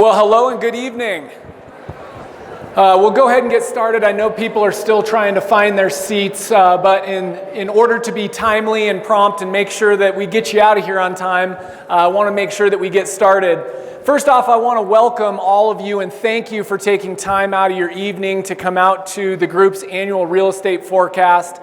Well, hello and good evening. We'll go ahead and get started. I know people are still trying to find their seats, but in order to be timely and prompt and make sure that we get you out of here on time, I want to make sure that we get started. First off, I want to welcome all of you and thank you for taking time out of your evening to come out to the group's annual real estate forecast.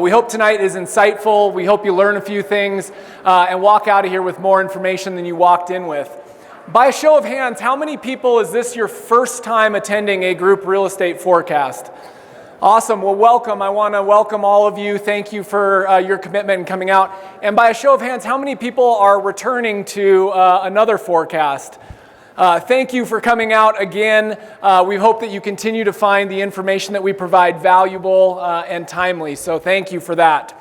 We hope tonight is insightful. We hope you learn a few things and walk out of here with more information than you walked in with. By a show of hands, how many people is this your first time attending a group real estate forecast? Awesome. Well, welcome. I want to welcome all of you. Thank you for your commitment and coming out. And by a show of hands, how many people are returning to another forecast? Thank you for coming out again. We hope that you continue to find the information that we provide valuable and timely. So thank you for that.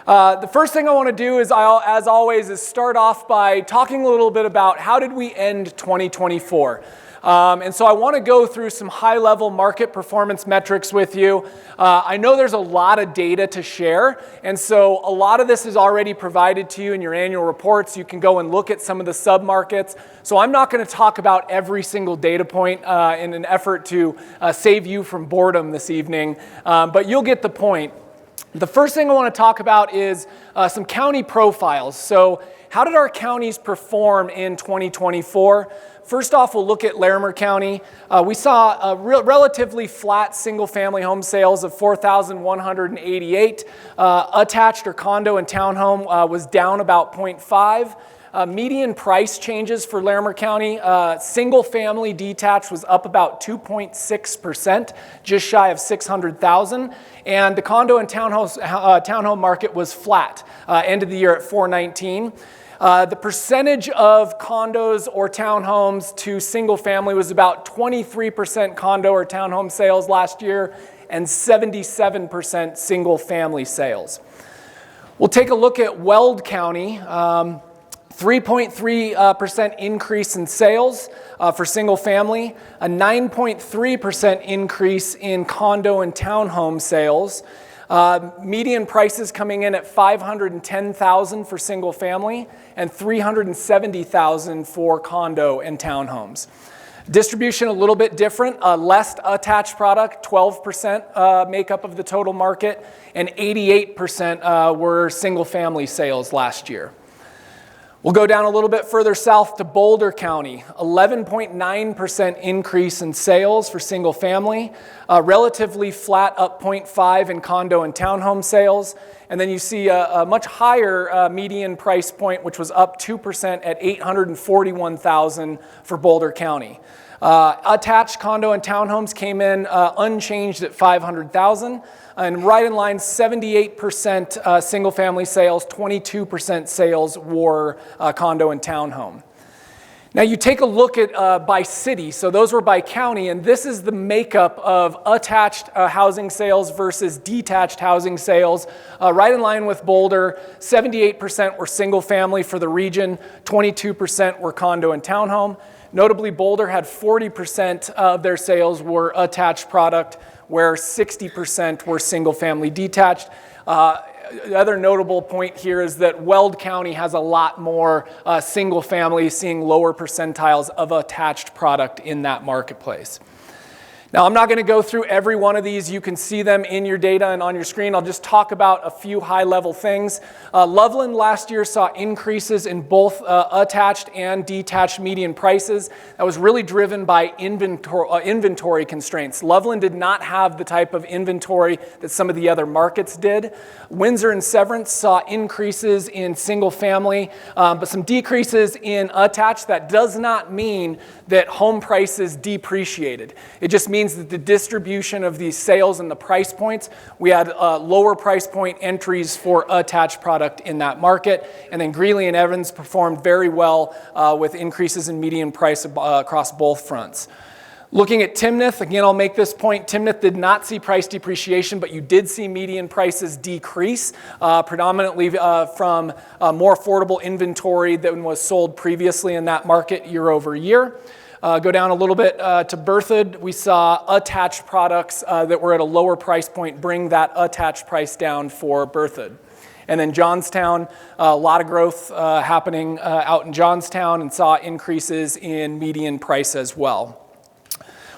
The first thing I want to do is, as always, is start off by talking a little bit about how did we end 2024. And so I want to go through some high-level market performance metrics with you. I know there's a lot of data to share, and so a lot of this is already provided to you in your annual reports. You can go and look at some of the sub-markets. So I'm not going to talk about every single data point in an effort to save you from boredom this evening, but you'll get the point. The first thing I want to talk about is some county profiles. So how did our counties perform in 2024? First off, we'll look at Larimer County. We saw a relatively flat single-family home sales of 4,188. Attached or condo and townhome was down about 0.5. Median price changes for Larimer County. Single-family detached was up about 2.6%, just shy of 600,000. And the condo and townhome market was flat, end of the year at 419. The percentage of condos or townhomes to single family was about 23% condo or townhome sales last year and 77% single family sales. We'll take a look at Weld County. 3.3% increase in sales for single family, a 9.3% increase in condo and townhome sales. Median prices coming in at $510,000 for single family and $370,000 for condo and townhomes. Distribution a little bit different, less attached product, 12% makeup of the total market, and 88% were single family sales last year. We'll go down a little bit further south to Boulder County, 11.9% increase in sales for single family, relatively flat, up 0.5 in condo and townhome sales. And then you see a much higher median price point, which was up 2% at $841,000 for Boulder County. Attached condo and townhomes came in unchanged at $500,000. And right in line, 78% single-family sales, 22% sales were condo and townhome. Now you take a look at by city, so those were by county, and this is the makeup of attached housing sales versus detached housing sales. Right in line with Boulder, 78% were single-family for the region, 22% were condo and townhome. Notably, Boulder had 40% of their sales were attached product, where 60% were single-family detached. The other notable point here is that Weld County has a lot more single-family, seeing lower percentiles of attached product in that marketplace. Now, I'm not going to go through every one of these. You can see them in your data and on your screen. I'll just talk about a few high-level things. Loveland last year saw increases in both attached and detached median prices. That was really driven by inventory constraints. Loveland did not have the type of inventory that some of the other markets did. Windsor and Severance saw increases in single-family, but some decreases in attached. That does not mean that home prices depreciated. It just means that the distribution of these sales and the price points, we had lower price point entries for attached product in that market. And then Greeley and Evans performed very well with increases in median price across both fronts. Looking at Timnath, again, I'll make this point. Timnath did not see price depreciation, but you did see median prices decrease, predominantly from more affordable inventory than was sold previously in that market year over year. Go down a little bit to Berthoud. We saw attached products that were at a lower price point bring that attached price down for Berthoud. And then Johnstown, a lot of growth happening out in Johnstown, and saw increases in median price as well.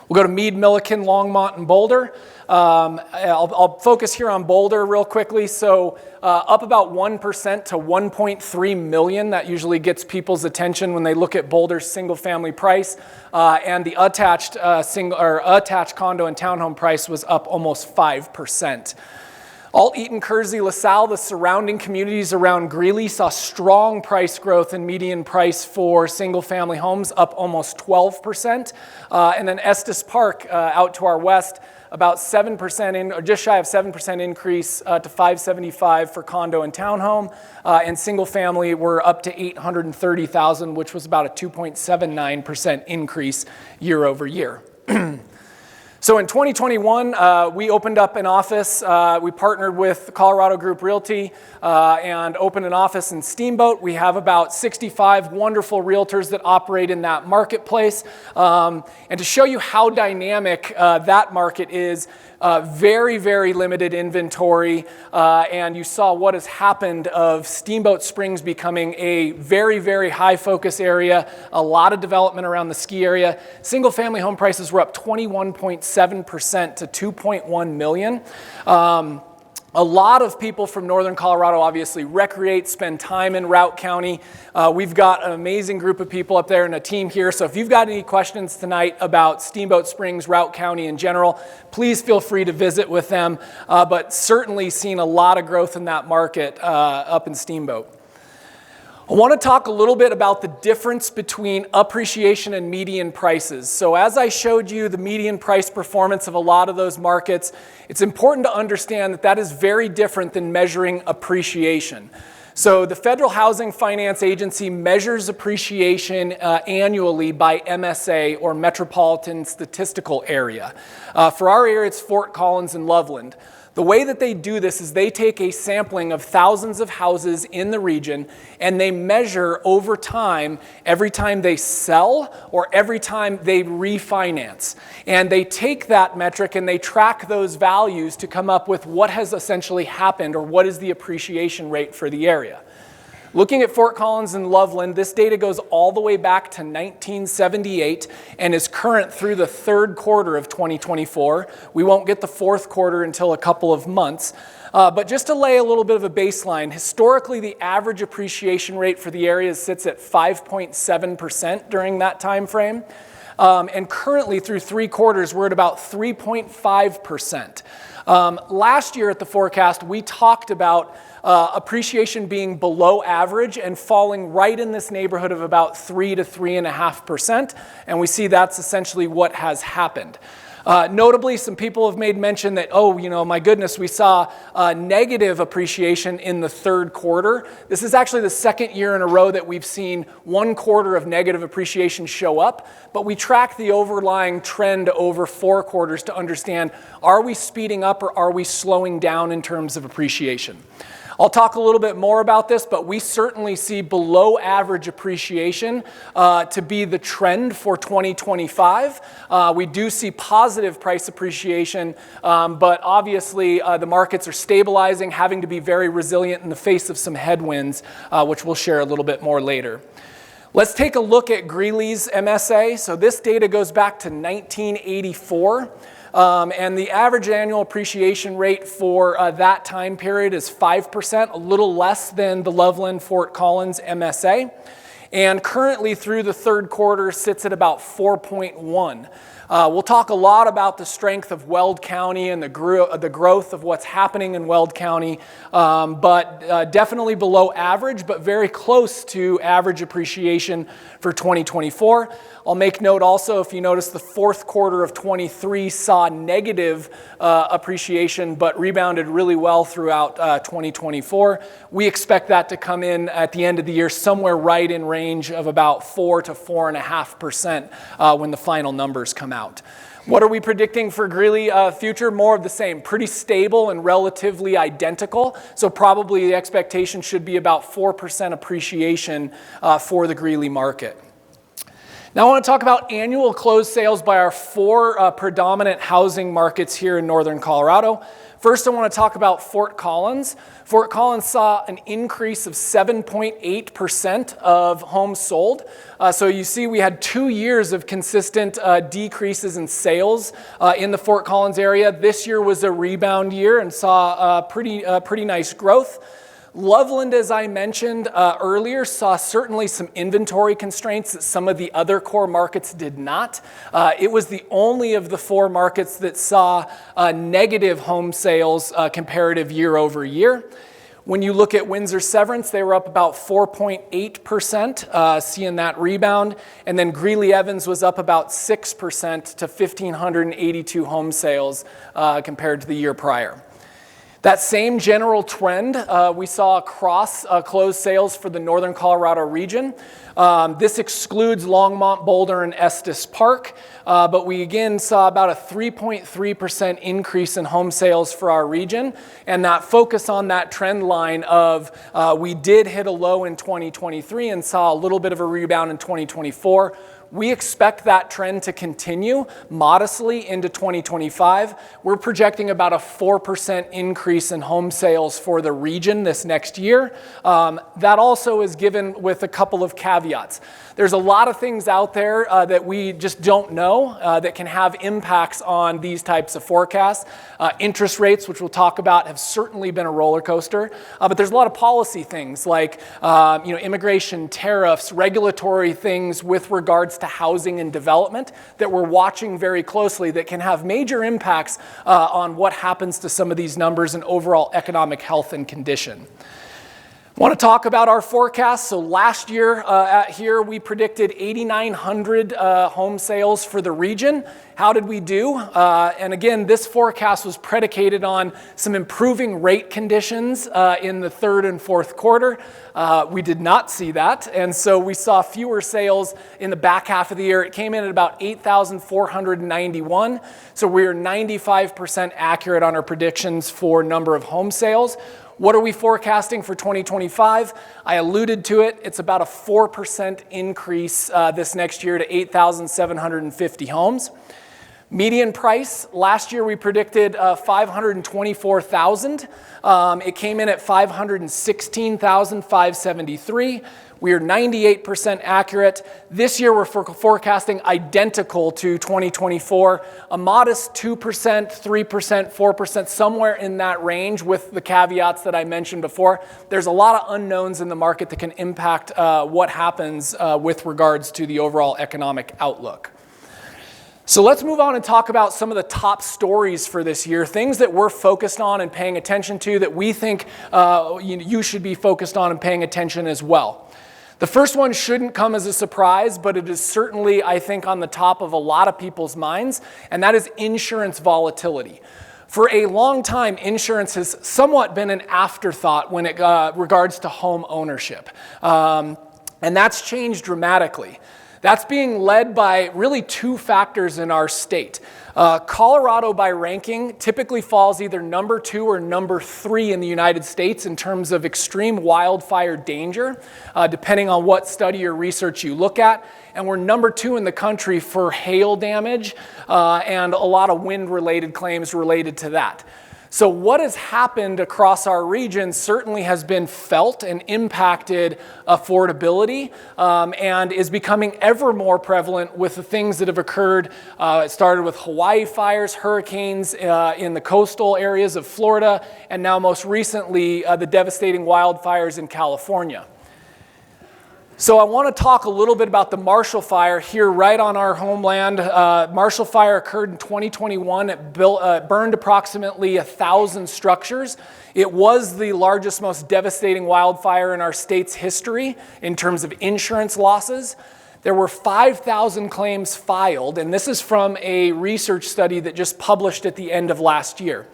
We'll go to Meade, Milliken, Longmont, and Boulder. I'll focus here on Boulder real quickly. So up about 1% to 1.3 million. That usually gets people's attention when they look at Boulder's single-family price. And the attached condo and townhome price was up almost 5%. Alt Eaton, Kersey, LaSalle, the surrounding communities around Greeley saw strong price growth in median price for single-family homes, up almost 12%. And then Estes Park, out to our west, about 7% or just shy of 7% increase to $575 for condo and townhome. And single-family were up to $830,000, which was about a 2.79% increase year over year. So in 2021, we opened up an office. We partnered with Colorado Group Realty and opened an office in Steamboat. We have about 65 wonderful realtors that operate in that marketplace. And to show you how dynamic that market is, very, very limited inventory. And you saw what has happened of Steamboat Springs becoming a very, very high focus area, a lot of development around the ski area. Single family home prices were up 21.7% to 2.1 million. A lot of people from northern Colorado obviously recreate, spend time in Routt County. We've got an amazing group of people up there and a team here. So if you've got any questions tonight about Steamboat Springs, Routt County in general, please feel free to visit with them. But certainly seen a lot of growth in that market up in Steamboat. I want to talk a little bit about the difference between appreciation and median prices. So as I showed you the median price performance of a lot of those markets, it's important to understand that that is very different than measuring appreciation. So the Federal Housing Finance Agency measures appreciation annually by MSA, or Metropolitan Statistical Area. For our area, it's Fort Collins and Loveland. The way that they do this is they take a sampling of thousands of houses in the region and they measure over time, every time they sell or every time they refinance. And they take that metric and they track those values to come up with what has essentially happened or what is the appreciation rate for the area. Looking at Fort Collins and Loveland, this data goes all the way back to 1978 and is current through the third quarter of 2024. We won't get the fourth quarter until a couple of months. But just to lay a little bit of a baseline, historically the average appreciation rate for the area sits at 5.7% during that time frame. And currently through 3 quarters, we're at about 3.5%. Last year at the forecast, we talked about appreciation being below average and falling right in this neighborhood of about 3 to 3.5%, and we see that's essentially what has happened. Notably, some people have made mention that, my goodness, we saw negative appreciation in the third quarter. This is actually the second year in a row that we've seen 1 quarter of negative appreciation show up, but we track the overlying trend over 4 quarters to understand, are we speeding up or are we slowing down in terms of appreciation? I'll talk a little bit more about this, but we certainly see below average appreciation to be the trend for 2025. We do see positive price appreciation, but obviously the markets are stabilizing, having to be very resilient in the face of some headwinds, which we'll share a little bit more later. Let's take a look at Greeley's MSA. So this data goes back to 1984. And the average annual appreciation rate for that time period is 5%, a little less than the Loveland Fort Collins MSA. And currently through the third quarter sits at about 4.1. We'll talk a lot about the strength of Weld County and the growth of what's happening in Weld County, but definitely below average, but very close to average appreciation for 2024. I'll make note also, if you notice, the fourth quarter of 23 saw negative appreciation, but rebounded really well throughout 2024. We expect that to come in at the end of the year somewhere right in range of about 4 to 4.5% when the final numbers come out. What are we predicting for Greeley future? More of the same, pretty stable and relatively identical. So probably the expectation should be about 4% appreciation for the Greeley market. Now I want to talk about annual closed sales by our four predominant housing markets here in northern Colorado. First, I want to talk about Fort Collins. Fort Collins saw an increase of 7.8% of homes sold. So you see we had 2 years of consistent decreases in sales in the Fort Collins area. This year was a rebound year and saw pretty nice growth. Loveland, as I mentioned earlier, saw certainly some inventory constraints that some of the other core markets did not. It was the only of the four markets that saw negative home sales comparative year over year. When you look at Windsor-Severance, they were up about 4.8%, seeing that rebound. And then Greeley-Evans was up about 6% to 1,582 home sales compared to the year prior. That same general trend we saw across closed sales for the northern Colorado region. This excludes Longmont, Boulder, and Estes Park, but we again saw about a 3.3% increase in home sales for our region, and that focus on that trend line of we did hit a low in 2023 and saw a little bit of a rebound in 2024. We expect that trend to continue modestly into 2025. We're projecting about a 4% increase in home sales for the region this next year. That also is given with a couple of caveats. There's a lot of things out there that we just don't know that can have impacts on these types of forecasts. Interest rates, which we'll talk about, have certainly been a roller coaster, but there's a lot of policy things like immigration, tariffs, regulatory things with regards to housing and development that we're watching very closely that can have major impacts on what happens to some of these numbers and overall economic health and condition. I want to talk about our forecast. So last year here we predicted 8,900 home sales for the region. How did we do? And again, this forecast was predicated on some improving rate conditions in the third and fourth quarter. We did not see that, and so we saw fewer sales in the back half of the year. It came in at about 8,491, so we are 95% accurate on our predictions for number of home sales. What are we forecasting for 2025? I alluded to it. It's about a 4% increase this next year to 8,750 homes. Median price, last year we predicted 524,000. It came in at 516,573. We are 98% accurate. This year we're forecasting identical to 2024, a modest 2%, 3%, 4%, somewhere in that range with the caveats that I mentioned before. There's a lot of unknowns in the market that can impact what happens with regards to the overall economic outlook. So let's move on and talk about some of the top stories for this year, things that we're focused on and paying attention to that we think you should be focused on and paying attention as well. The first one shouldn't come as a surprise, but it is certainly, I think, on the top of a lot of people's minds, and that is insurance volatility. For a long time, insurance has somewhat been an afterthought when it regards to home ownership, and that's changed dramatically. That's being led by really two factors in our state. Colorado, by ranking, typically falls either number 2 or number 3 in the United States in terms of extreme wildfire danger, depending on what study or research you look at. And we're number 2 in the country for hail damage and a lot of wind-related claims related to that. So what has happened across our region certainly has been felt and impacted affordability and is becoming ever more prevalent with the things that have occurred. It started with Hawaii fires, hurricanes in the coastal areas of Florida, and now most recently the devastating wildfires in California. So I want to talk a little bit about the Marshall Fire here right on our homeland. Marshall Fire occurred in 2021. It burned approximately 1,000 structures. It was the largest, most devastating wildfire in our state's history in terms of insurance losses. There were 5,000 claims filed, and this is from a research study that just published at the end of last year.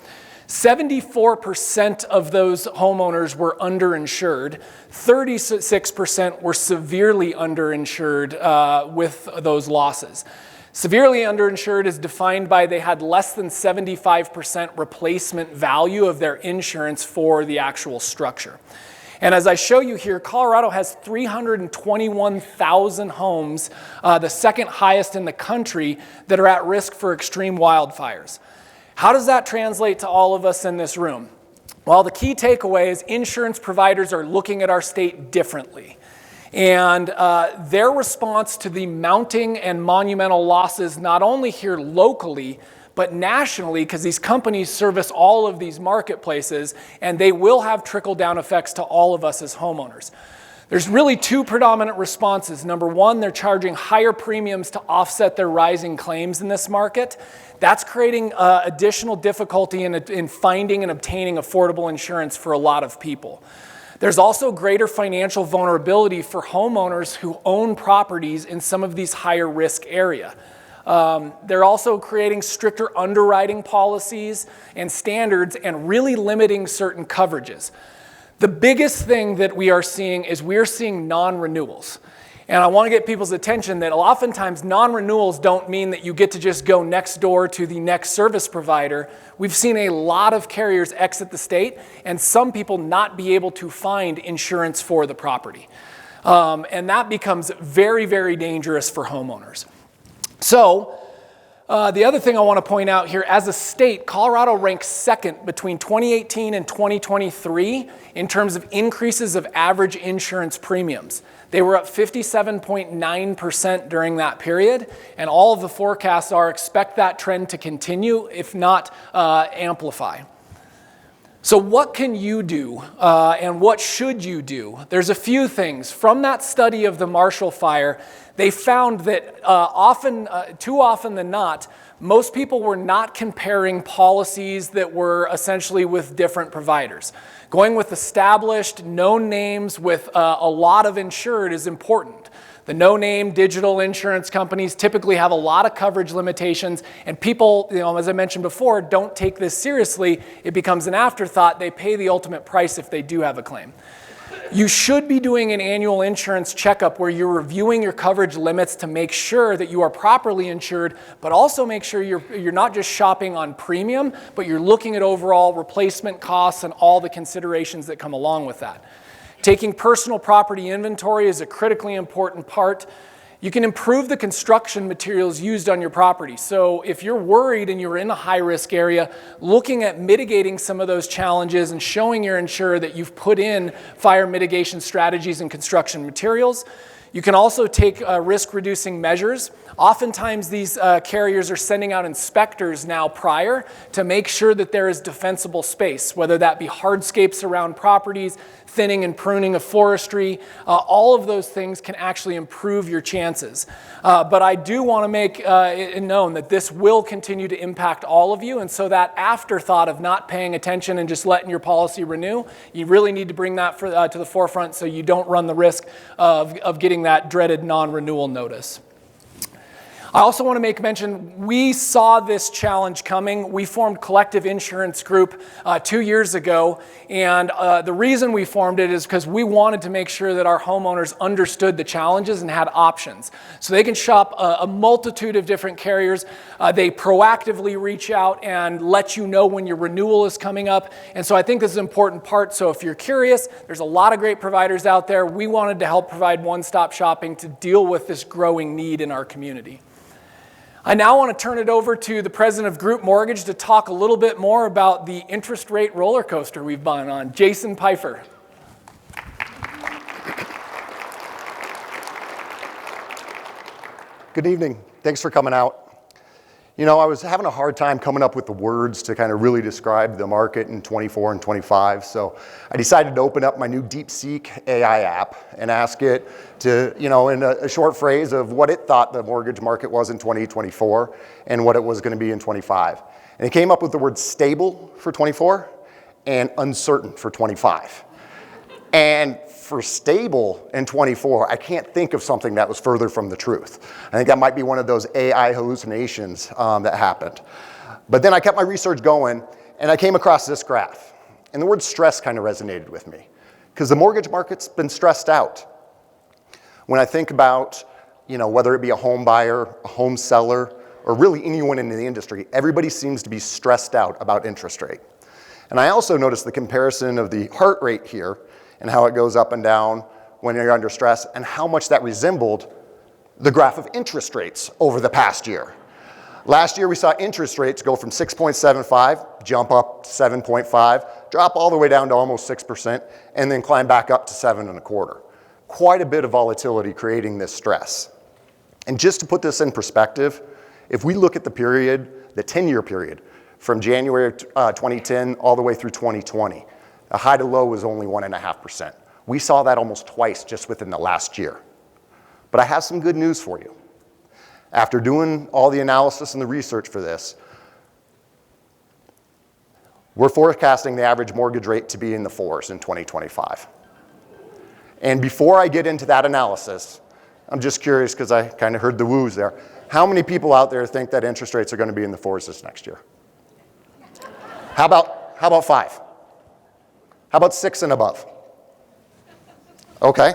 74% of those homeowners were underinsured. 36% were severely underinsured with those losses. Severely underinsured is defined by they had less than 75% replacement value of their insurance for the actual structure. And as I show you here, Colorado has 321,000 homes, the second highest in the country, that are at risk for extreme wildfires. How does that translate to all of us in this room? Well, the key takeaway is insurance providers are looking at our state differently. And their response to the mounting and monumental losses, not only here locally, but nationally, because these companies service all of these marketplaces, and they will have trickle-down effects to all of us as homeowners. There's really two predominant responses. Number one, they're charging higher premiums to offset their rising claims in this market. That's creating additional difficulty in finding and obtaining affordable insurance for a lot of people. There's also greater financial vulnerability for homeowners who own properties in some of these higher risk areas. They're also creating stricter underwriting policies and standards and really limiting certain coverages. The biggest thing that we are seeing is we're seeing non-renewals. And I want to get people's attention that oftentimes non-renewals don't mean that you get to just go next door to the next service provider. We've seen a lot of carriers exit the state and some people not be able to find insurance for the property. And that becomes very, very dangerous for homeowners. So the other thing I want to point out here, as a state, Colorado ranks second between 2018 and 2023 in terms of increases of average insurance premiums. They were up 57.9% during that period, and all of the forecasts expect that trend to continue, if not amplify. So what can you do and what should you do? There's a few things. From that study of the Marshall Fire, they found that too often than not, most people were not comparing policies that were essentially with different providers. Going with established, known names with a lot of insured is important. The no-name digital insurance companies typically have a lot of coverage limitations, and people, as I mentioned before, don't take this seriously. It becomes an afterthought. They pay the ultimate price if they do have a claim. You should be doing an annual insurance checkup where you're reviewing your coverage limits to make sure that you are properly insured, but also make sure you're not just shopping on premium, but you're looking at overall replacement costs and all the considerations that come along with that. Taking personal property inventory is a critically important part. You can improve the construction materials used on your property. So if you're worried and you're in a high-risk area, looking at mitigating some of those challenges and showing your insurer that you've put in fire mitigation strategies and construction materials. You can also take risk-reducing measures. Oftentimes these carriers are sending out inspectors now prior to make sure that there is defensible space, whether that be hardscapes around properties, thinning and pruning of forestry. All of those things can actually improve your chances. But I do want to make it known that this will continue to impact all of you, and so that afterthought of not paying attention and just letting your policy renew, you really need to bring that to the forefront so you don't run the risk of getting that dreaded non-renewal notice. I also want to make mention, we saw this challenge coming. We formed Collective Insurance Group 2 years ago, and the reason we formed it is because we wanted to make sure that our homeowners understood the challenges and had options. So they can shop a multitude of different carriers. They proactively reach out and let you know when your renewal is coming up, and so I think this is an important part. So if you're curious, there's a lot of great providers out there. We wanted to help provide one-stop shopping to deal with this growing need in our community. I now want to turn it over to the president of Group Mortgage to talk a little bit more about the interest rate roller coaster we've been on. Jason Pfeiffer. Good evening. Thanks for coming out. You know, I was having a hard time coming up with the words to kind of really describe the market in 24 and 25, so I decided to open up my new DeepSeek AI app and ask it to, in a short phrase of what it thought the mortgage market was in 2024 and what it was going to be in 25. And it came up with the word stable for 24 and uncertain for 25. And for stable in 24, I can't think of something that was further from the truth. I think that might be one of those AI hallucinations that happened. But then I kept my research going, and I came across this graph. And the word stress kind of resonated with me, because the mortgage market's been stressed out. When I think about, whether it be a home buyer, a home seller, or really anyone in the industry, everybody seems to be stressed out about interest rate. And I also noticed the comparison of the heart rate here and how it goes up and down when you're under stress, and how much that resembled the graph of interest rates over the past year. Last year, we saw interest rates go from 6.75, jump up to 7.5, drop all the way down to almost 6%, and then climb back up to 7.25. Quite a bit of volatility creating this stress. And just to put this in perspective, if we look at the period, the 10-year period, from January 2010 all the way through 2020, the high to low was only 1.5%. We saw that almost twice just within the last year. But I have some good news for you. After doing all the analysis and the research for this, we're forecasting the average mortgage rate to be in the 4s in 2025. And before I get into that analysis, I'm just curious because I kind of heard the woos there. How many people out there think that interest rates are going to be in the 4s this next year? How about 5? How about 6 and above? Okay.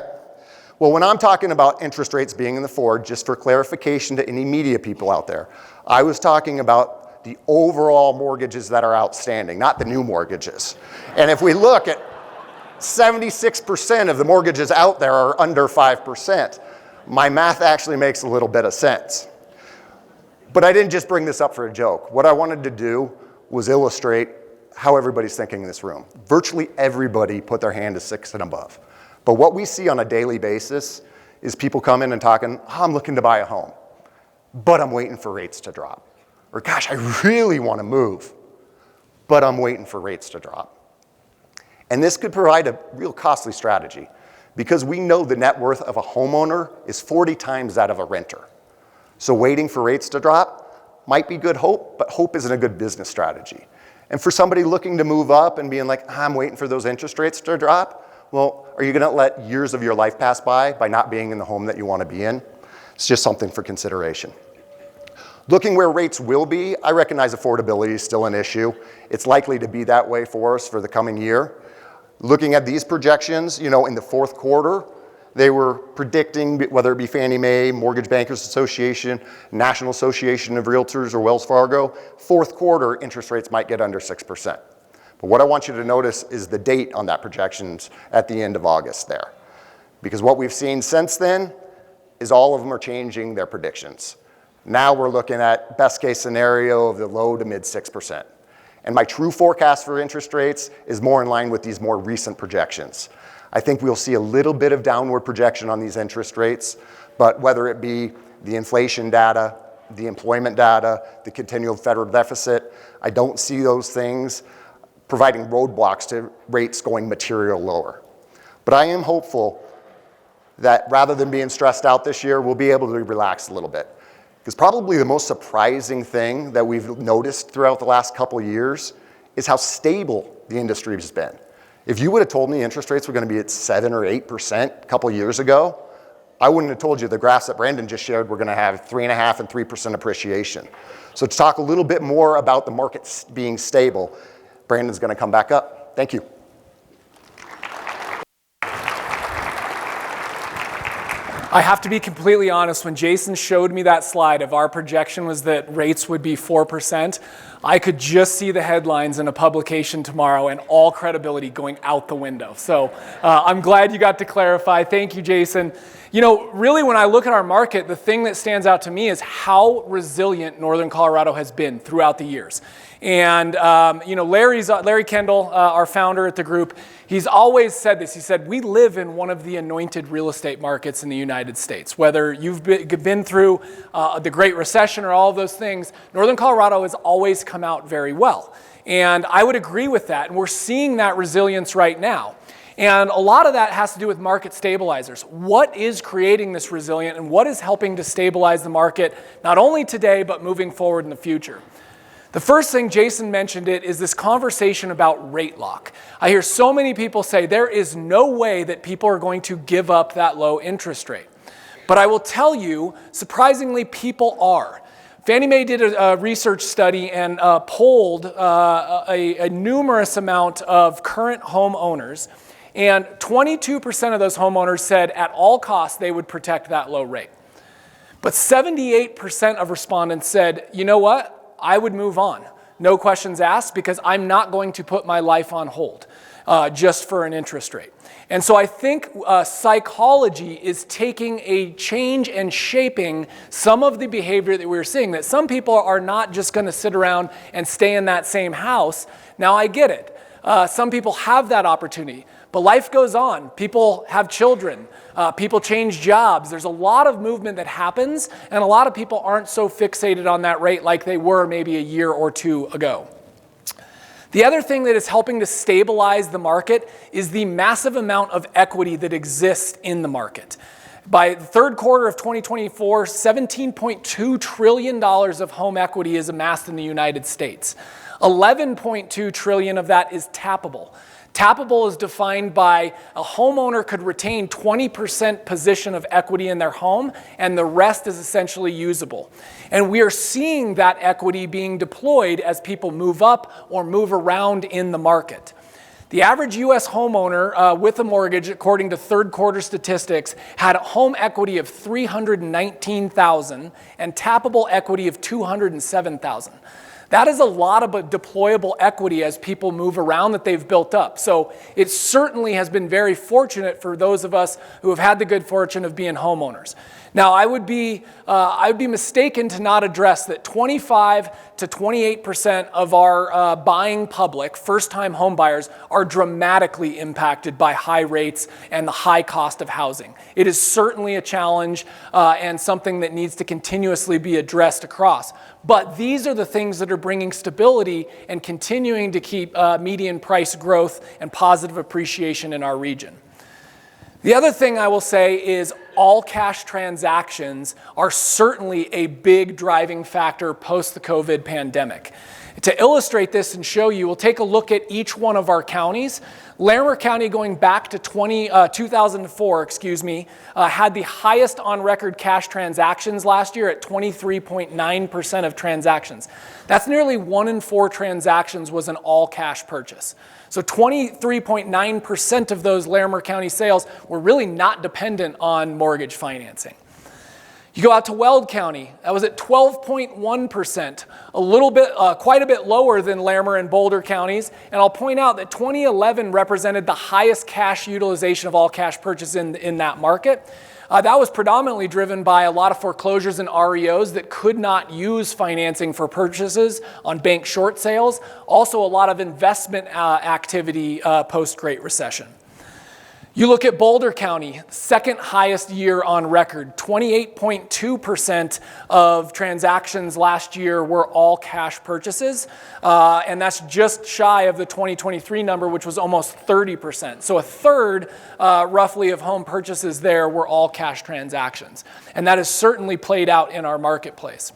Well, when I'm talking about interest rates being in the 4, just for clarification to any media people out there, I was talking about the overall mortgages that are outstanding, not the new mortgages. And if we look at 76% of the mortgages out there are under 5%, my math actually makes a little bit of sense. But I didn't just bring this up for a joke. What I wanted to do was illustrate how everybody's thinking in this room. Virtually everybody put their hand to 6 and above. But what we see on a daily basis is people come in and talking, I'm looking to buy a home, but I'm waiting for rates to drop. Or gosh, I really want to move, but I'm waiting for rates to drop. And this could provide a real costly strategy because we know the net worth of a homeowner is 40 times that of a renter. So waiting for rates to drop might be good hope, but hope isn't a good business strategy. And for somebody looking to move up and being like, I'm waiting for those interest rates to drop, well, are you going to let years of your life pass by not being in the home that you want to be in? It's just something for consideration. Looking where rates will be, I recognize affordability is still an issue. It's likely to be that way for us for the coming year. Looking at these projections, in the fourth quarter, they were predicting, whether it be Fannie Mae, Mortgage Bankers Association, National Association of Realtors, or Wells Fargo, fourth quarter interest rates might get under 6%. But what I want you to notice is the date on that projections at the end of August there. Because what we've seen since then is all of them are changing their predictions. Now we're looking at best case scenario of the low to mid 6%. And my true forecast for interest rates is more in line with these more recent projections. I think we'll see a little bit of downward projection on these interest rates, but whether it be the inflation data, the employment data, the continual federal deficit, I don't see those things providing roadblocks to rates going material lower. But I am hopeful that rather than being stressed out this year, we'll be able to relax a little bit. Because probably the most surprising thing that we've noticed throughout the last couple of years is how stable the industry has been. If you would have told me interest rates were going to be at 7 or 8% a couple of years ago, I wouldn't have told you the graphs that Brandon just shared were going to have 3.5% and 3% appreciation. So to talk a little bit more about the markets being stable, Brandon's going to come back up. Thank you. I have to be completely honest, when Jason showed me that slide of our projection was that rates would be 4%, I could just see the headlines in a publication tomorrow and all credibility going out the window. So I'm glad you got to clarify. Thank you, Jason. Really when I look at our market, the thing that stands out to me is how resilient Northern Colorado has been throughout the years. And, Larry Kendall, our founder at the group, he's always said this. He said, we live in one of the anointed real estate markets in the United States. Whether you've been through the Great Recession or all of those things, Northern Colorado has always come out very well. And I would agree with that. And we're seeing that resilience right now. And a lot of that has to do with market stabilizers. What is creating this resilience and what is helping to stabilize the market, not only today, but moving forward in the future? The first thing, Jason mentioned it, is this conversation about rate lock. I hear so many people say there is no way that people are going to give up that low interest rate. But I will tell you, surprisingly, people are. Fannie Mae did a research study and polled a numerous amount of current homeowners, and 22% of those homeowners said at all costs they would protect that low rate. But 78% of respondents said, you know what? I would move on. No questions asked because I'm not going to put my life on hold. just for an interest rate. And so I think psychology is taking a change and shaping some of the behavior that we're seeing, that some people are not just going to sit around and stay in that same house. Now, I get it. Some people have that opportunity, but life goes on. People have children. People change jobs. There's a lot of movement that happens, and a lot of people aren't so fixated on that rate like they were maybe a year or two ago. The other thing that is helping to stabilize the market is the massive amount of equity that exists in the market. By the third quarter of 2024, $17.2 trillion of home equity is amassed in the United States. $11.2 trillion of that is tappable. Tappable is defined by a homeowner could retain 20% position of equity in their home, and the rest is essentially usable. And we are seeing that equity being deployed as people move up or move around in the market. The average U.S. homeowner with a mortgage, according to third quarter statistics, had a home equity of $319,000 and tappable equity of $207,000. That is a lot of deployable equity as people move around that they've built up. So it certainly has been very fortunate for those of us who have had the good fortune of being homeowners. Now, I would be mistaken to not address that 25 to 28% of our buying public, first-time home buyers, are dramatically impacted by high rates and the high cost of housing. It is certainly a challenge and something that needs to continuously be addressed across. But these are the things that are bringing stability and continuing to keep median price growth and positive appreciation in our region. The other thing I will say is all cash transactions are certainly a big driving factor post the COVID pandemic. To illustrate this and show you, we'll take a look at each one of our counties. Larimer County, going back to 2004, had the highest on record cash transactions last year at 23.9% of transactions. That's nearly 1 in 4 transactions was an all cash purchase. So 23.9% of those Larimer County sales were really not dependent on mortgage financing. You go out to Weld County, that was at 12.1%, quite a bit lower than Larimer and Boulder counties. And I'll point out that 2011 represented the highest cash utilization of all cash purchases in that market. That was predominantly driven by a lot of foreclosures and REOs that could not use financing for purchases on bank short sales. Also, a lot of investment activity post-Great Recession. You look at Boulder County, second highest year on record. 28.2% of transactions last year were all cash purchases, and that's just shy of the 2023 number, which was almost 30%. So a third, roughly, of home purchases there were all cash transactions, and that has certainly played out in our marketplace.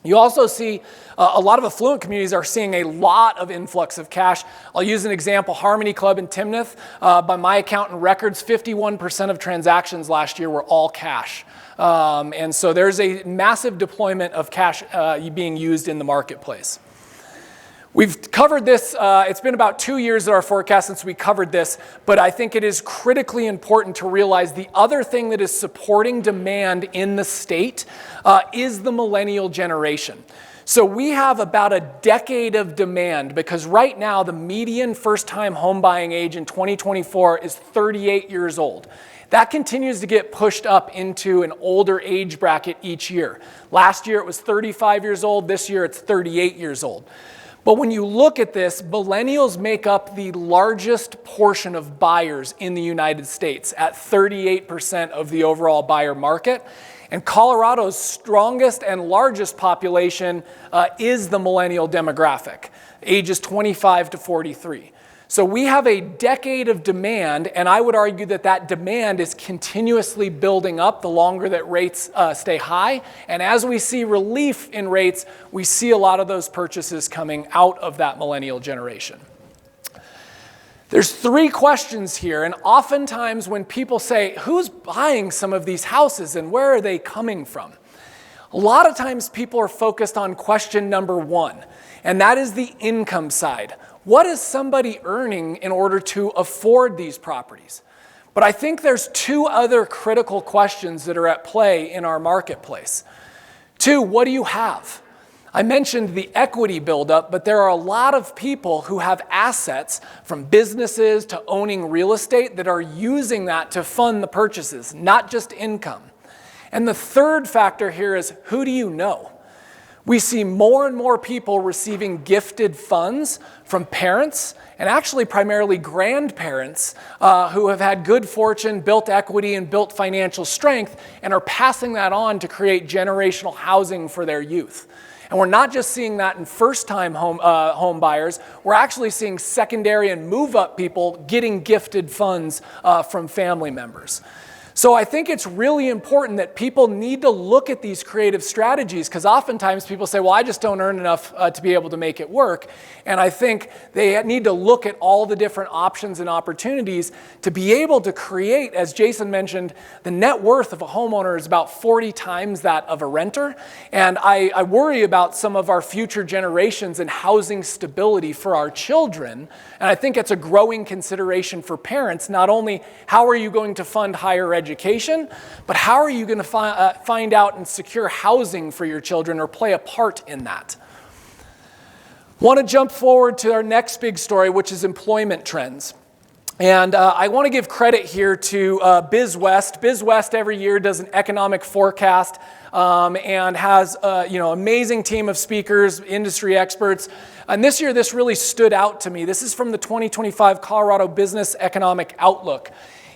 You also see a lot of affluent communities are seeing a lot of influx of cash. I'll use an example, Harmony Club in Timnath. By my account and records, 51% of transactions last year were all cash. And so there's a massive deployment of cash being used in the marketplace. We've covered this, it's been about 2 years at our forecast since we covered this, but I think it is critically important to realize the other thing that is supporting demand in the state is the millennial generation. So we have about a decade of demand because right now the median first-time home buying age in 2024 is 38 years old. That continues to get pushed up into an older age bracket each year. Last year it was 35 years old, this year it's 38 years old. But when you look at this, millennials make up the largest portion of buyers in the United States at 38% of the overall buyer market. And Colorado's strongest and largest population is the millennial demographic, ages 25 to 43. So we have a decade of demand, and I would argue that that demand is continuously building up the longer that rates stay high. And as we see relief in rates, we see a lot of those purchases coming out of that millennial generation. There's 3 questions here, and oftentimes when people say, who's buying some of these houses and where are they coming from? A lot of times people are focused on question number 1, and that is the income side. What is somebody earning in order to afford these properties? But I think there's 2 other critical questions that are at play in our marketplace. 2, what do you have? I mentioned the equity buildup, but there are a lot of people who have assets from businesses to owning real estate that are using that to fund the purchases, not just income. And the third factor here is, who do you know? We see more and more people receiving gifted funds from parents, and actually primarily grandparents, who have had good fortune, built equity, and built financial strength, and are passing that on to create generational housing for their youth. And we're not just seeing that in first-time home buyers, we're actually seeing secondary and move-up people getting gifted funds from family members. So I think it's really important that people need to look at these creative strategies, because oftentimes people say, well, I just don't earn enough to be able to make it work. And I think they need to look at all the different options and opportunities to be able to create, as Jason mentioned, the net worth of a homeowner is about 40 times that of a renter. And I worry about some of our future generations and housing stability for our children. And I think it's a growing consideration for parents. Not only how are you going to fund higher education, but how are you going to find out and secure housing for your children or play a part in that? Want to jump forward to our next big story, which is employment trends. And I want to give credit here to BizWest. BizWest every year does an economic forecast and has amazing team of speakers, industry experts. And this year, this really stood out to me. This is from the 2025 Colorado Business Economic Outlook.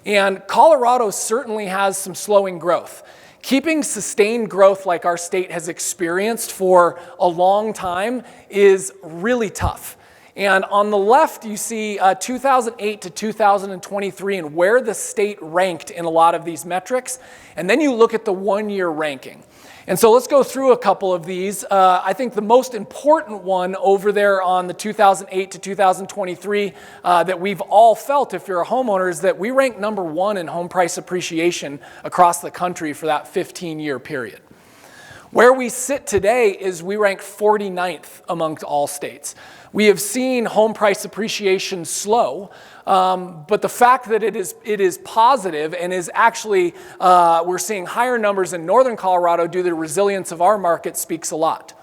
And Colorado certainly has some slowing growth. Keeping sustained growth like our state has experienced for a long time is really tough. And on the left, you see 2008 to 2023 and where the state ranked in a lot of these metrics. And then you look at the one-year ranking. And so let's go through a couple of these. I think the most important one over there on the 2008 to 2023 that we've all felt if you're a homeowner is that we rank number one in home price appreciation across the country for that 15-year period. Where we sit today is we rank 49th amongst all states. We have seen home price appreciation slow, but the fact that it is positive and is actually, we're seeing higher numbers in northern Colorado due to the resilience of our market speaks a lot.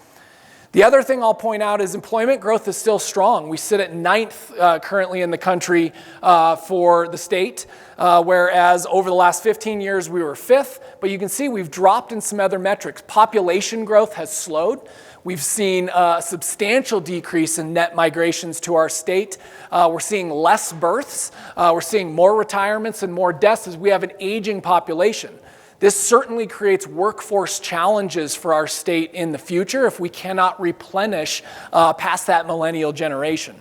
The other thing I'll point out is employment growth is still strong. We sit at 9th currently in the country for the state, whereas over the last 15 years we were 5th, but you can see we've dropped in some other metrics. Population growth has slowed. We've seen a substantial decrease in net migrations to our state. We're seeing less births. We're seeing more retirements and more deaths as we have an aging population. This certainly creates workforce challenges for our state in the future if we cannot replenish past that millennial generation.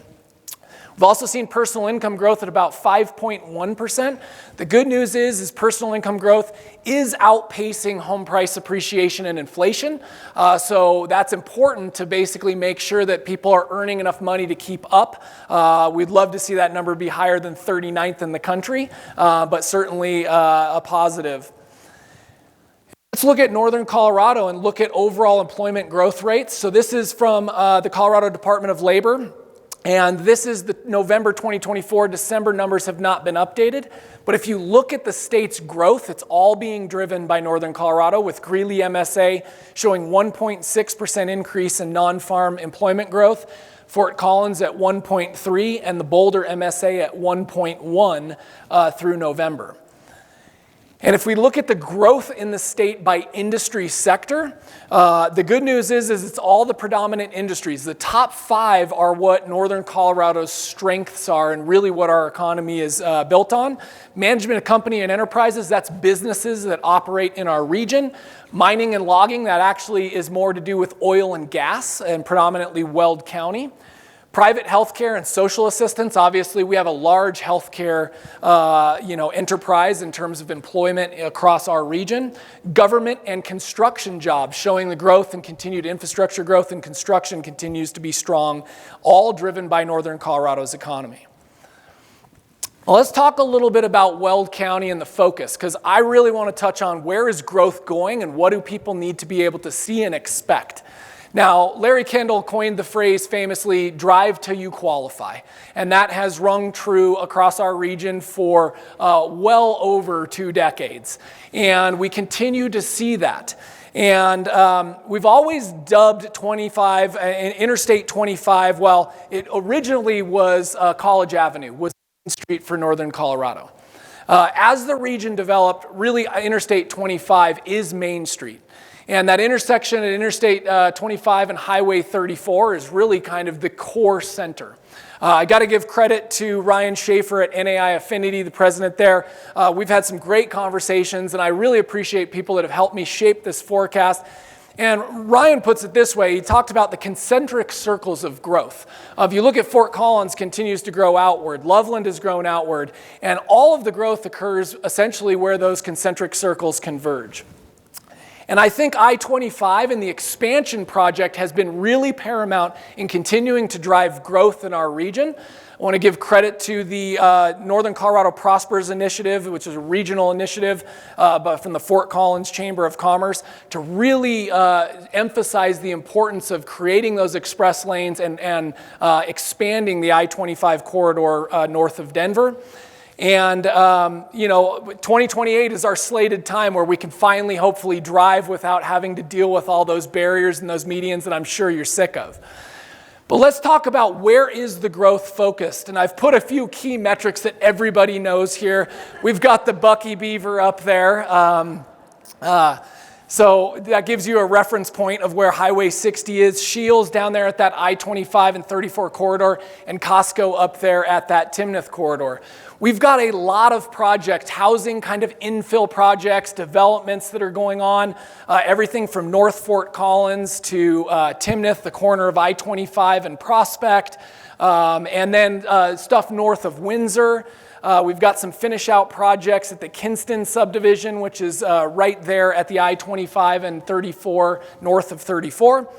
We've also seen personal income growth at about 5.1%. The good news is personal income growth is outpacing home price appreciation and inflation. So that's important to basically make sure that people are earning enough money to keep up. We'd love to see that number be higher than 39th in the country, but certainly a positive. Let's look at northern Colorado and look at overall employment growth rates. So this is from the Colorado Department of Labor. And this is the November 2024. December numbers have not been updated. But if you look at the state's growth, it's all being driven by northern Colorado, with Greeley MSA showing 1.6% increase in non-farm employment growth, Fort Collins at 1.3%, and the Boulder MSA at 1.1% through November. And if we look at the growth in the state by industry sector, the good news is it's all the predominant industries. The top 5 are what northern Colorado's strengths are and really what our economy is built on. Management of company and enterprises, that's businesses that operate in our region. Mining and logging, that actually is more to do with oil and gas and predominantly Weld County. Private healthcare and social assistance, obviously we have a large healthcare enterprise in terms of employment across our region. Government and construction jobs showing the growth and continued infrastructure growth and construction continues to be strong, all driven by northern Colorado's economy. Well, let's talk a little bit about Weld County and the focus, because I really want to touch on where is growth going and what do people need to be able to see and expect. Now, Larry Kendall coined the phrase famously, drive till you qualify. And that has rung true across our region for well over 2 decades. And we continue to see that. And we've always dubbed 25, Interstate 25, well, it originally was College Avenue, was Main Street for Northern Colorado. As the region developed, really Interstate 25 is Main Street. And that intersection at Interstate 25 and Highway 34 is really kind of the core center. I got to give credit to Ryan Schaefer at NAI Affinity, the president there. We've had some great conversations, and I really appreciate people that have helped me shape this forecast. And Ryan puts it this way. He talked about the concentric circles of growth. If you look at Fort Collins, continues to grow outward. Loveland has grown outward. And all of the growth occurs essentially where those concentric circles converge. And I think I-25 and the expansion project has been really paramount in continuing to drive growth in our region. I want to give credit to the Northern Colorado Prospers Initiative, which is a regional initiative from the Fort Collins Chamber of Commerce, to really emphasize the importance of creating those express lanes and expanding the I-25 corridor north of Denver. And, 2028 is our slated time where we can finally, hopefully, drive without having to deal with all those barriers and those medians that I'm sure you're sick of. But let's talk about where is the growth focused. And I've put a few key metrics that everybody knows here. We've got the Bucky Beaver up there. So that gives you a reference point of where Highway 60 is. Shields down there at that I-25 and 34 corridor, and Costco up there at that Timnath corridor. We've got a lot of projects, housing kind of infill projects, developments that are going on, everything from North Fort Collins to Timnath, the corner of I-25 and Prospect, and then stuff north of Windsor. We've got some finish out projects at the Kinston subdivision, which is right there at the I-25 and 34, north of 34.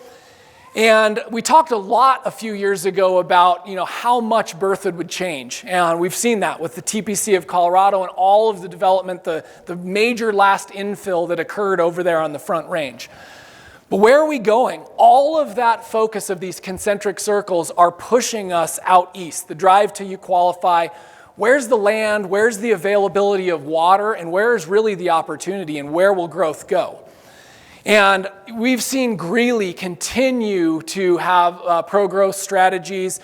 And we talked a lot a few years ago about how much Berthoud would change. And we've seen that with the TPC of Colorado and all of the development, the major last infill that occurred over there on the Front Range. But where are we going? All of that focus of these concentric circles are pushing us out east. The drive till you qualify. Where's the land? Where's the availability of water? And where is really the opportunity? And where will growth go? And we've seen Greeley continue to have pro-growth strategies,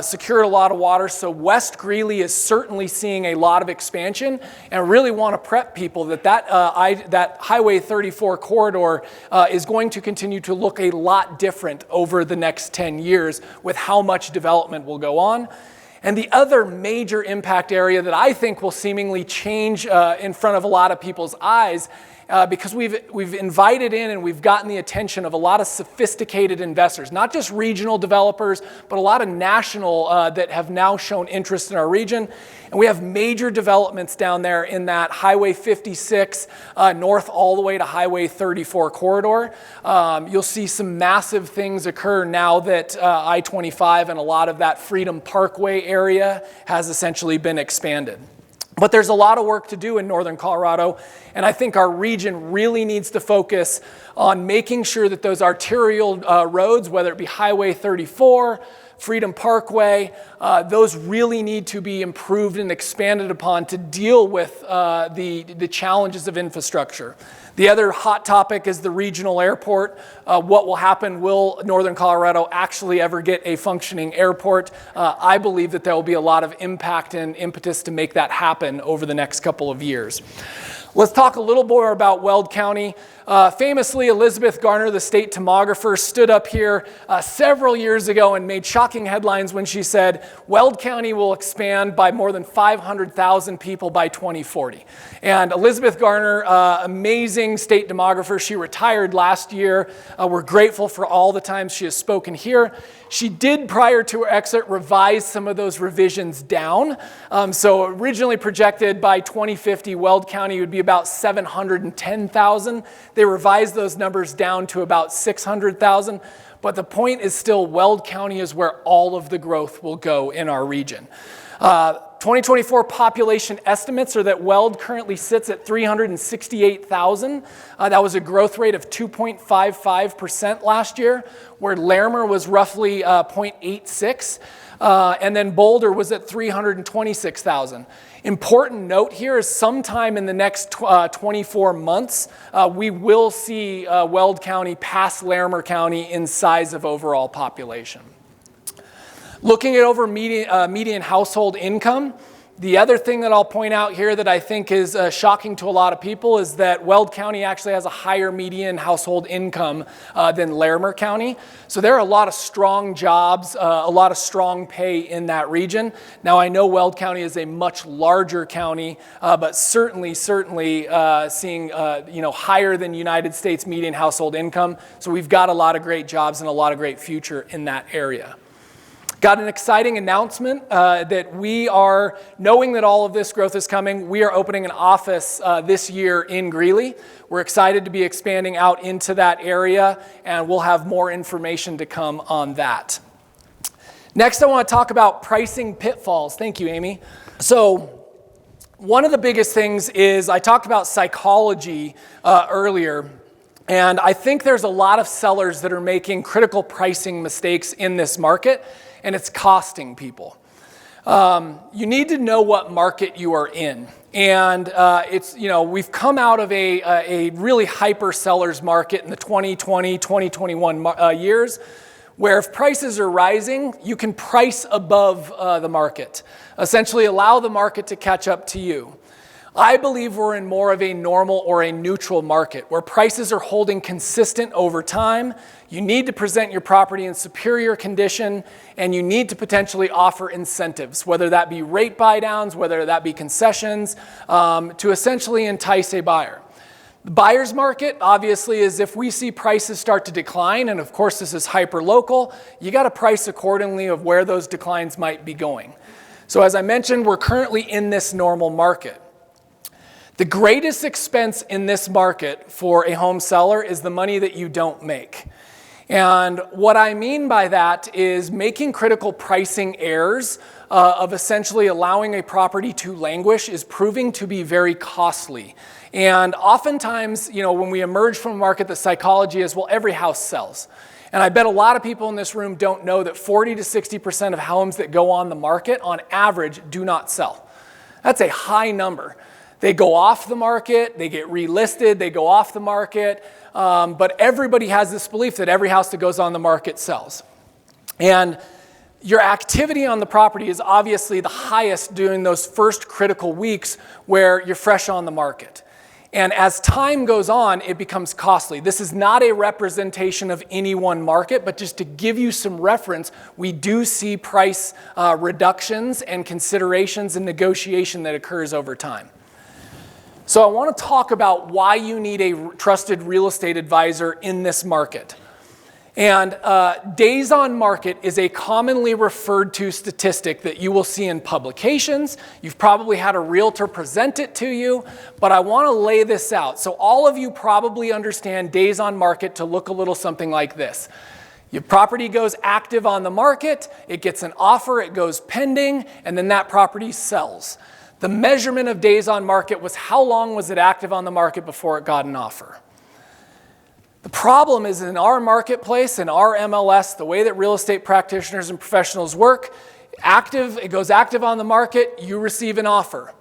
secured a lot of water. So West Greeley is certainly seeing a lot of expansion, and really want to prep people that that Highway 34 corridor is going to continue to look a lot different over the next 10 years with how much development will go on. And the other major impact area that I think will seemingly change in front of a lot of people's eyes, because we've invited in and we've gotten the attention of a lot of sophisticated investors, not just regional developers, but a lot of national that have now shown interest in our region. And we have major developments down there in that Highway 56 north all the way to Highway 34 corridor. You'll see some massive things occur now that I-25 and a lot of that Freedom Parkway area has essentially been expanded. But there's a lot of work to do in Northern Colorado, and I think our region really needs to focus on making sure that those arterial roads, whether it be Highway 34, Freedom Parkway, those really need to be improved and expanded upon to deal with the challenges of infrastructure. The other hot topic is the regional airport. What will happen? Will Northern Colorado actually ever get a functioning airport? I believe that there will be a lot of impact and impetus to make that happen over the next couple of years. Let's talk a little more about Weld County. Famously, Elizabeth Garner, the state tomographer, stood up here several years ago and made shocking headlines when she said, Weld County will expand by more than 500,000 people by 2040. And Elizabeth Garner, amazing state demographer, she retired last year. We're grateful for all the times she has spoken here. She did, prior to her exit, revise some of those revisions down. So originally projected by 2050, Weld County would be about 710,000. They revised those numbers down to about 600,000. But the point is still, Weld County is where all of the growth will go in our region. 2024 population estimates are that Weld currently sits at 368,000. That was a growth rate of 2.55% last year, where Larimer was roughly 0.86, and then Boulder was at 326,000. Important note here is sometime in the next 24 months, we will see Weld County pass Larimer County in size of overall population. Looking at over median household income, the other thing that I'll point out here that I think is shocking to a lot of people is that Weld County actually has a higher median household income than Larimer County. So there are a lot of strong jobs, a lot of strong pay in that region. Now I know Weld County is a much larger county, but certainly seeing higher than United States median household income. So we've got a lot of great jobs and a lot of great future in that area. Got an exciting announcement that we are, knowing that all of this growth is coming, we are opening an office this year in Greeley. We're excited to be expanding out into that area, and we'll have more information to come on that. Next, I want to talk about pricing pitfalls. Thank you, Amy. So one of the biggest things is, I talked about psychology earlier, and I think there's a lot of sellers that are making critical pricing mistakes in this market, and it's costing people. You need to know what market you are in. And we've come out of a really hyper seller's market in the 2020, 2021 years, where if prices are rising, you can price above the market, essentially allow the market to catch up to you. I believe we're in more of a normal or a neutral market where prices are holding consistent over time. You need to present your property in superior condition, and you need to potentially offer incentives, whether that be rate buy downs, whether that be concessions, to essentially entice a buyer. The buyer's market, obviously, is if we see prices start to decline, and of course this is hyper local, you got to price accordingly of where those declines might be going. So as I mentioned, we're currently in this normal market. The greatest expense in this market for a home seller is the money that you don't make. And what I mean by that is making critical pricing errors of essentially allowing a property to languish is proving to be very costly. And oftentimes, when we emerge from a market, the psychology is, well, every house sells. And I bet a lot of people in this room don't know that 40 to 60% of homes that go on the market, on average, do not sell. That's a high number. They go off the market, they get relisted, they go off the market, but everybody has this belief that every house that goes on the market sells. And your activity on the property is obviously the highest during those first critical weeks where you're fresh on the market. And as time goes on, it becomes costly. This is not a representation of any one market, but just to give you some reference, we do see price reductions and considerations and negotiation that occurs over time. So I want to talk about why you need a trusted real estate advisor in this market. And days on market is a commonly referred to statistic that you will see in publications. You've probably had a realtor present it to you, but I want to lay this out. So all of you probably understand days on market to look a little something like this. Your property goes active on the market, it gets an offer, it goes pending, and then that property sells. The measurement of days on market was how long was it active on the market before it got an offer. The problem is in our marketplace, in our MLS, the way that real estate practitioners and professionals work, it goes active on the market, you receive an offer.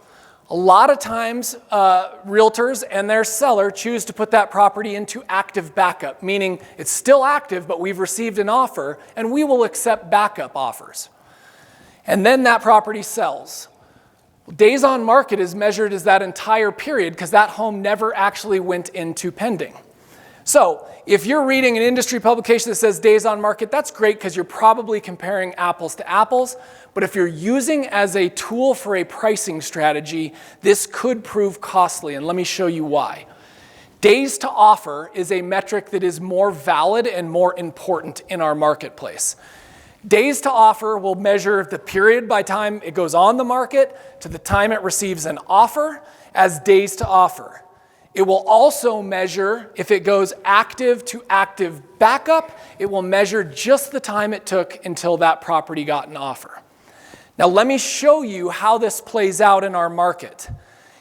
A lot of times, realtors and their seller choose to put that property into active backup, meaning it's still active, but we've received an offer, and we will accept backup offers. And then that property sells. Days on market is measured as that entire period because that home never actually went into pending. So if you're reading an industry publication that says days on market, that's great because you're probably comparing apples to apples. But if you're using as a tool for a pricing strategy, this could prove costly, and let me show you why. Days to offer is a metric that is more valid and more important in our marketplace. Days to offer will measure the period by time it goes on the market to the time it receives an offer as days to offer. It will also measure, if it goes active to active backup, it will measure just the time it took until that property got an offer. Now let me show you how this plays out in our market.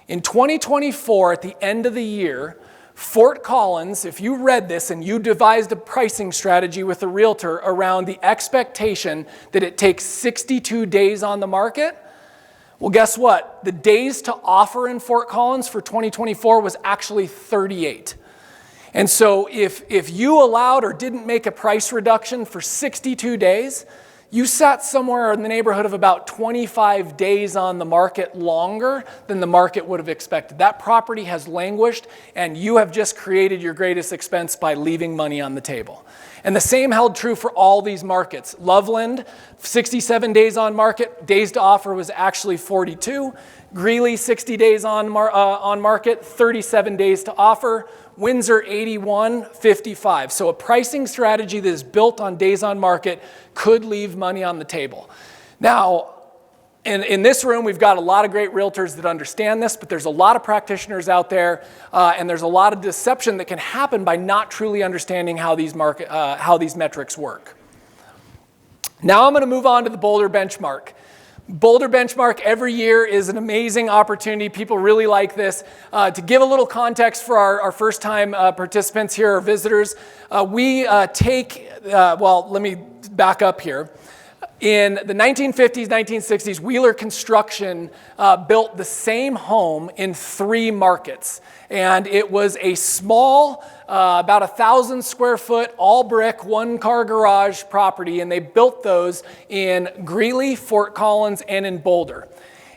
In 2024, at the end of the year, Fort Collins, if you read this and you devised a pricing strategy with a realtor around the expectation that it takes 62 days on the market, well, guess what? The days to offer in Fort Collins for 2024 was actually 38. And so if you allowed or didn't make a price reduction for 62 days, you sat somewhere in the neighborhood of about 25 days on the market longer than the market would have expected. That property has languished, and you have just created your greatest expense by leaving money on the table. And the same held true for all these markets. Loveland, 67 days on market, days to offer was actually 42. Greeley, 60 days on market, 37 days to offer. Windsor, 81, 55. So a pricing strategy that is built on days on market could leave money on the table. Now, in this room, we've got a lot of great realtors that understand this, but there's a lot of practitioners out there, and there's a lot of deception that can happen by not truly understanding how these metrics work. Now I'm going to move on to the Boulder benchmark. Boulder benchmark every year is an amazing opportunity. People really like this. To give a little context for our first-time participants here or visitors, let me back up here. In the 1950s, 1960s, Wheeler Construction built the same home in 3 markets. And it was a small, about 1,000 square foot, all brick, 1-car garage property. And they built those in Greeley, Fort Collins, and in Boulder.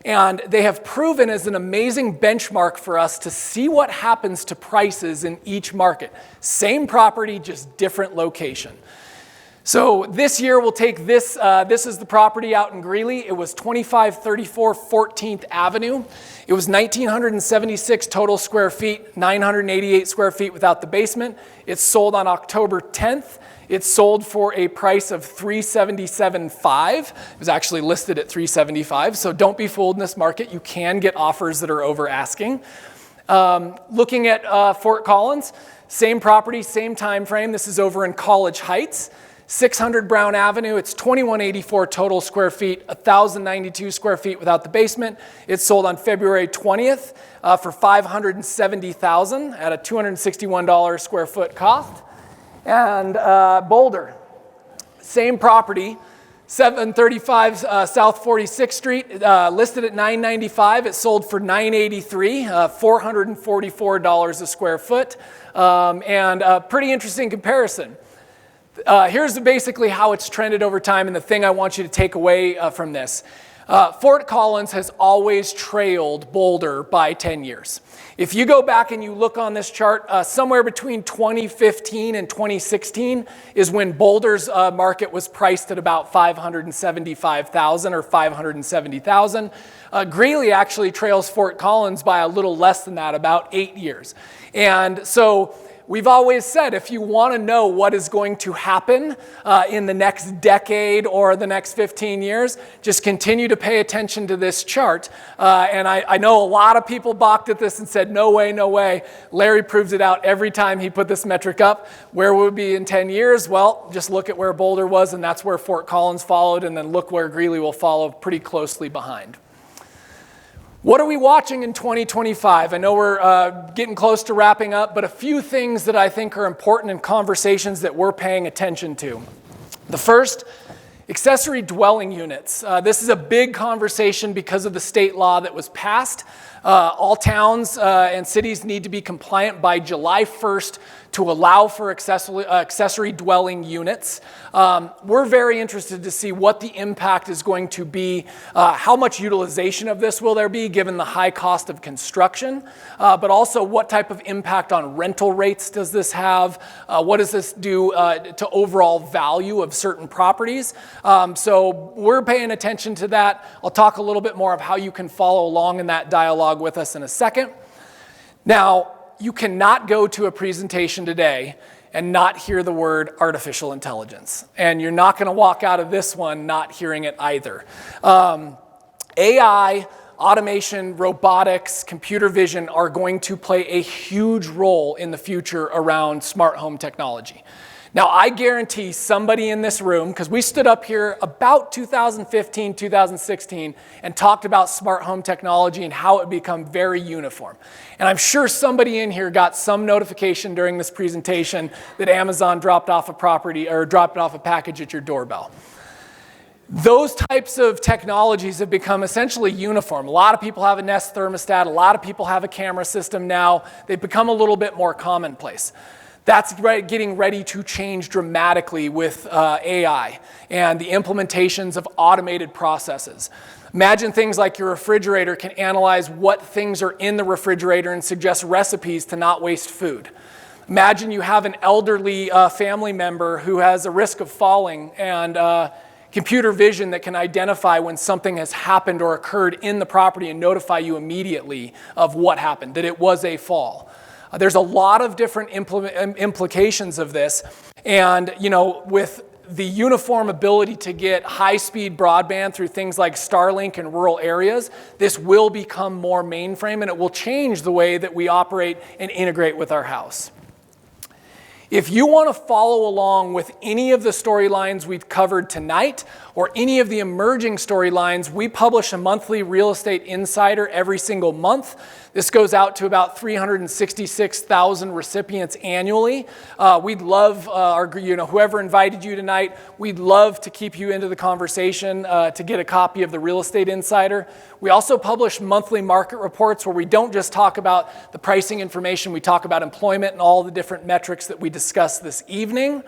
And they have proven as an amazing benchmark for us to see what happens to prices in each market. Same property, just different location. So this year we'll take this, this is the property out in Greeley. It was 2534 14th Avenue. It was 1,976 total square feet, 988 square feet without the basement. It sold on October 10th. It sold for a price of $377,500. It was actually listed at $375,000, so don't be fooled in this market. You can get offers that are over asking. Looking at Fort Collins, same property, same time frame. This is over in College Heights. 600 Brown Avenue, it's 2184 total square feet, 1,092 square feet without the basement. It sold on February 20th for $570,000 at a $261 square foot cost. And Boulder, same property, 735 South 46th Street, listed at $995. It sold for $983, $444 a square foot, and a pretty interesting comparison. Here's basically how it's trended over time and the thing I want you to take away from this. Fort Collins has always trailed Boulder by 10 years. If you go back and you look on this chart, somewhere between 2015 and 2016 is when Boulder's market was priced at about $575,000 or $570,000. Greeley actually trails Fort Collins by a little less than that, about 8 years. And so we've always said if you want to know what is going to happen in the next decade or the next 15 years, just continue to pay attention to this chart. And I know a lot of people balked at this and said, no way, no way. Larry proves it out every time he put this metric up. Where would we be in 10 years? Well, just look at where Boulder was, and that's where Fort Collins followed, and then look where Greeley will follow pretty closely behind. What are we watching in 2025? I know we're getting close to wrapping up, but a few things that I think are important in conversations that we're paying attention to. The first, accessory dwelling units. This is a big conversation because of the state law that was passed. All towns and cities need to be compliant by July 1st to allow for accessory dwelling units. We're very interested to see what the impact is going to be, how much utilization of this will there be given the high cost of construction, but also what type of impact on rental rates does this have, what does this do to overall value of certain properties. So we're paying attention to that. I'll talk a little bit more of how you can follow along in that dialogue with us in a second. Now, you cannot go to a presentation today and not hear the word artificial intelligence. And you're not going to walk out of this one not hearing it either. AI, automation, robotics, computer vision are going to play a huge role in the future around smart home technology. Now, I guarantee somebody in this room, because we stood up here about 2015, 2016, and talked about smart home technology and how it become very uniform. And I'm sure somebody in here got some notification during this presentation that Amazon dropped off a package at your doorbell. Those types of technologies have become essentially uniform. A lot of people have a Nest thermostat. A lot of people have a camera system now. They've become a little bit more commonplace. That's getting ready to change dramatically with AI and the implementations of automated processes. Imagine things like your refrigerator can analyze what things are in the refrigerator and suggest recipes to not waste food. Imagine you have an elderly family member who has a risk of falling and computer vision that can identify when something has happened or occurred in the property and notify you immediately of what happened, that it was a fall. There's a lot of different implications of this, and with the uniform ability to get high-speed broadband through things like Starlink in rural areas, this will become more mainframe, and it will change the way that we operate and integrate with our house. If you want to follow along with any of the storylines we've covered tonight or any of the emerging storylines, we publish a monthly Real Estate Insider every single month. This goes out to about 366,000 recipients annually. We'd love, whoever invited you tonight, we'd love to keep you into the conversation to get a copy of the Real Estate Insider. We also publish monthly market reports where we don't just talk about the pricing information, we talk about employment and all the different metrics that we discussed this evening.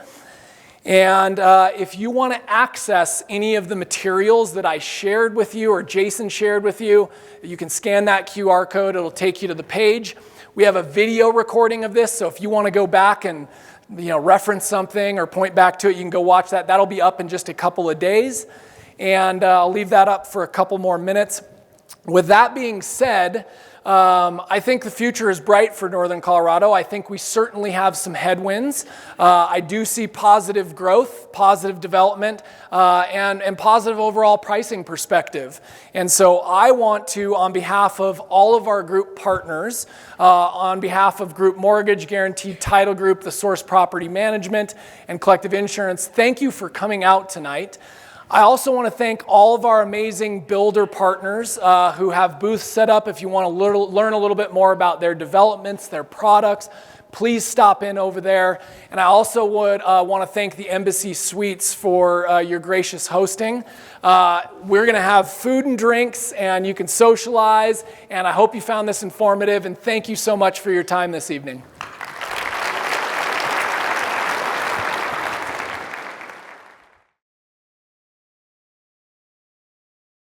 And if you want to access any of the materials that I shared with you or Jason shared with you, you can scan that QR code. It'll take you to the page. We have a video recording of this, so if you want to go back and reference something or point back to it, you can go watch that. That'll be up in just a couple of days. And I'll leave that up for a couple more minutes. With that being said, I think the future is bright for Northern Colorado. I think we certainly have some headwinds. I do see positive growth, positive development, and positive overall pricing perspective. And so I want to, on behalf of all of our group partners, on behalf of Group Mortgage, Guaranteed Title Group, the Source Property Management, and Collective Insurance, thank you for coming out tonight. I also want to thank all of our amazing builder partners who have booths set up. If you want to learn a little bit more about their developments, their products, please stop in over there. And I also would want to thank the Embassy Suites for your gracious hosting. We're going to have food and drinks, and you can socialize. And I hope you found this informative, and thank you so much for your time this evening.